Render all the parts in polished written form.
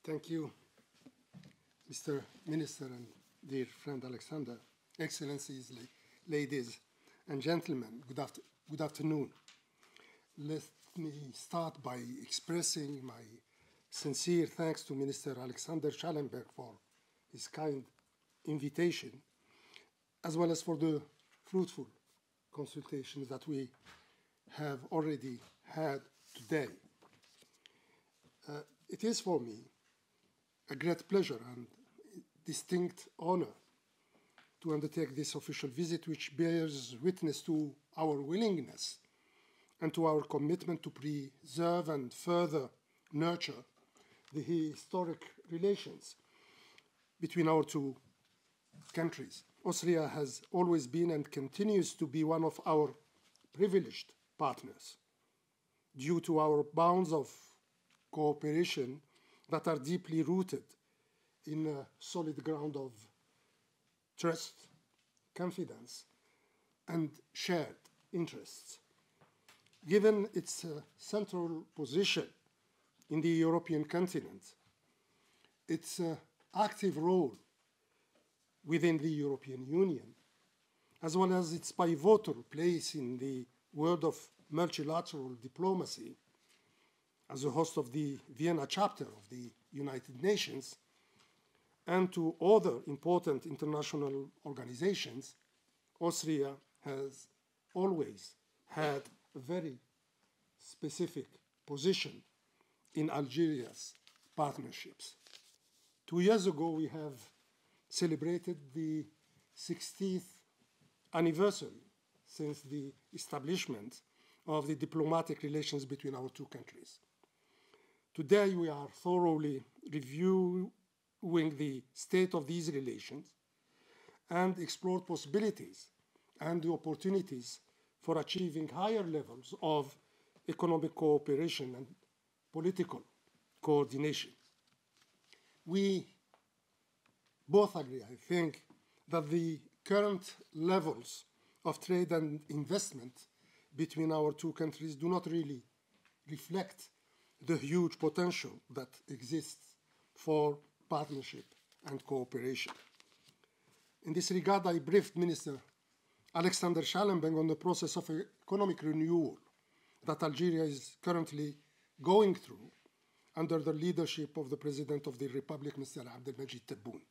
Thank you, Mr. Minister and dear friend Alexander, Excellencies, ladies and gentlemen, good afternoon. Let me start by expressing my sincere thanks to Minister Alexander Schallenberg for his kind invitation, as well as for the fruitful consultations that we have already had today. It is for me a great pleasure and distinct honor to undertake this official visit, which bears witness to our willingness and to our commitment to preserve and further nurture the historic relations between our two countries. Austria has always been and continues to be one of our privileged partners due to our bonds of cooperation that are deeply rooted in a solid ground of trust, confidence, and shared interests. Given its central position in the European continent, its active role within the European Union, as well as its pivotal place in the world of multilateral diplomacy, as a host of the Vienna chapter of the United Nations, and to other important international organizations, Austria has always had a very specific position in Algeria's partnerships. 2 years ago, we have celebrated the 60th anniversary since the establishment of the diplomatic relations between our two countries. Today, we are thoroughly reviewing the state of these relations and explore possibilities and the opportunities for achieving higher levels of economic cooperation and political coordination. We both agree, I think, that the current levels of trade and investment between our two countries do not really reflect the huge potential that exists for partnership and cooperation. In this regard, I briefed Minister Alexander Schallenberg on the process of economic renewal that Algeria is currently going through under the leadership of the President of the Republic, Mr. Abdelmajid Tebboune.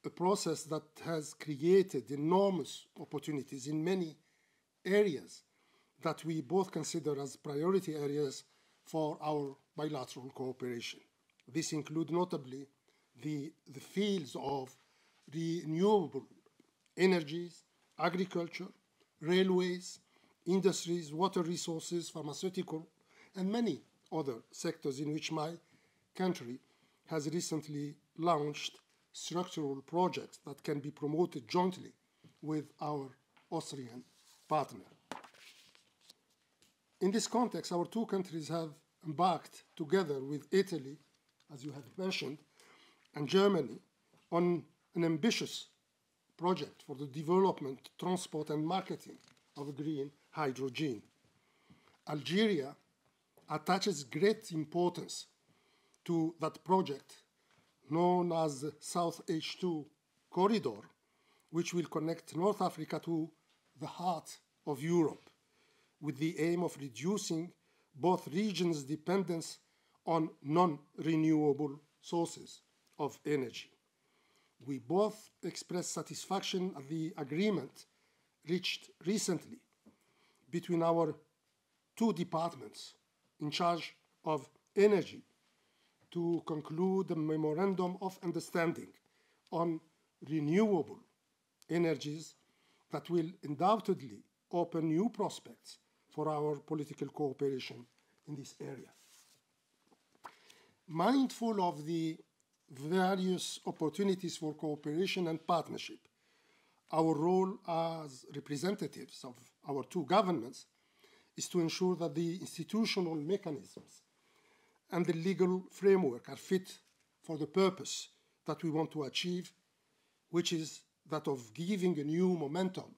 A process that has created enormous opportunities in many areas that we both consider as priority areas for our bilateral cooperation. This includes notably the fields of renewable energies, agriculture, railways, industries, water resources, pharmaceutical, and many other sectors in which my country has recently launched structural projects that can be promoted jointly with our Austrian partner. In this context, our two countries have embarked together with Italy, as you have mentioned, and Germany on an ambitious project for the development, transport, and marketing of green hydrogen. Algeria attaches great importance to that project known as the South H2 Corridor, which will connect North Africa to the heart of Europe, with the aim of reducing both regions' dependence on non-renewable sources of energy. We both express satisfaction at the agreement reached recently between our two departments in charge of energy to conclude a memorandum of understanding on renewable energies that will undoubtedly open new prospects for our political cooperation in this area. Mindful of the various opportunities for cooperation and partnership, our role as representatives of our two governments is to ensure that the institutional mechanisms and the legal framework are fit for the purpose that we want to achieve, which is that of giving a new momentum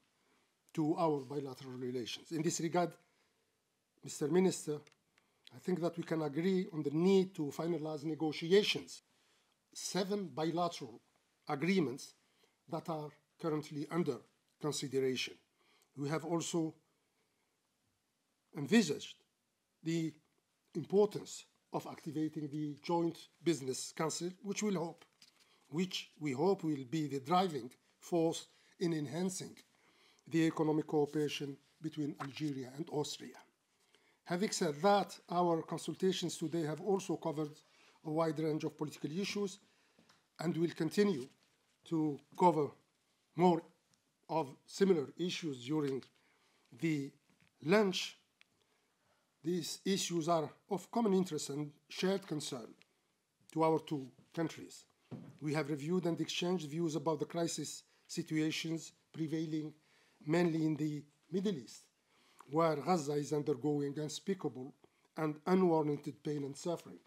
to our bilateral relations. In this regard, Mr. Minister, I think that we can agree on the need to finalize negotiations. 7 bilateral agreements that are currently under consideration. We have also envisaged the importance of activating the Joint Business Council, which we hope will be the driving force in enhancing the economic cooperation between Algeria and Austria. Having said that, our consultations today have also covered a wide range of political issues and will continue to cover more of similar issues during the lunch. These issues are of common interest and shared concern to our two countries. We have reviewed and exchanged views about the crisis situations prevailing mainly in the Middle East, where Gaza is undergoing unspeakable and unwarranted pain and suffering,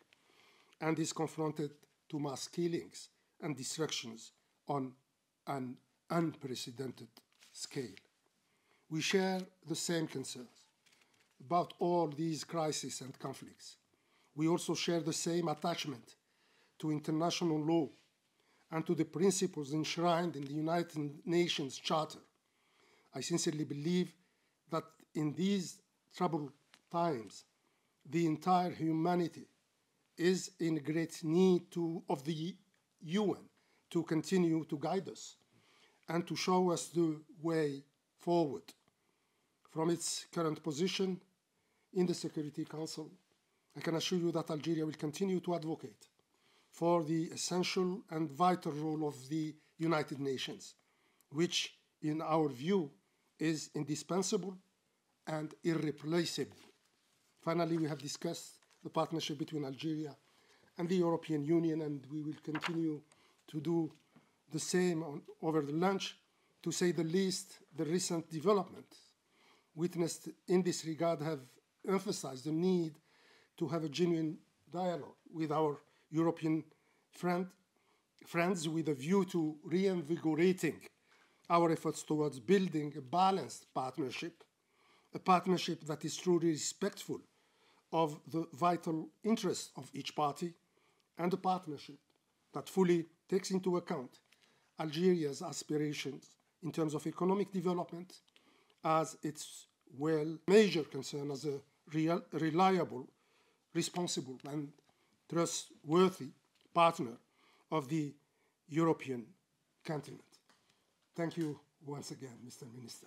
and is confronted to mass killings and destructions on an unprecedented scale. We share the same concerns about all these crises and conflicts. We also share the same attachment to international law and to the principles enshrined in the United Nations Charter. I sincerely believe that in these troubled times, the entire humanity is in great need of the UN to continue to guide us and to show us the way forward. From its current position in the Security Council, I can assure you that Algeria will continue to advocate for the essential and vital role of the United Nations, which, in our view, is indispensable and irreplaceable. Finally, we have discussed the partnership between Algeria and the European Union, and we will continue to do the same over the lunch. To say the least, the recent developments witnessed in this regard have emphasized the need to have a genuine dialogue with our European friends with a view to reinvigorating our efforts towards building a balanced partnership, a partnership that is truly respectful of the vital interests of each party, and a partnership that fully takes into account Algeria's aspirations in terms of economic development as its major concern as a reliable, responsible, and trustworthy partner of the European continent. Thank you once again, Mr. Minister.